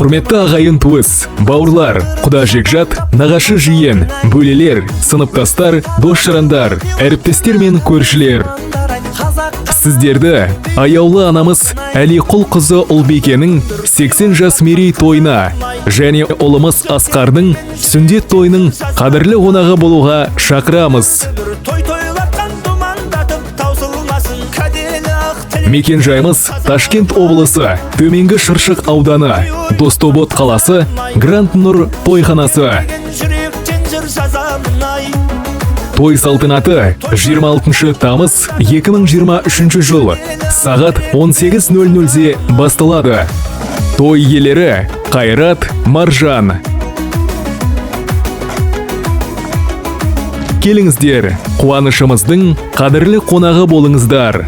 Құрметті ағайын туыс, бауырлар, құда жекжат, нағашы жиен, бөлелер, сыныптастар, дос-жарандар, әріптестер мен көршілер. Сіздерді аяулы анамыз Әлиқұл қызы Ұлбикенің 80 жас мерей тойына және ұлымыз Асқардың сүндет тойының қадірлі қонағы болуға шақырамыз. Мекен жайымыз Ташкент облысы, Төменгі Шыршық ауданы, Достобот қаласы, Гранд Нұр тойханасы. Той салтанаты 26 тамыз 2023 жыл сағат 18:00-де басталады. Той иелері Қайрат, Маржан. Келіңіздер, қуанышымыздың қадірлі қонағы болыңыздар.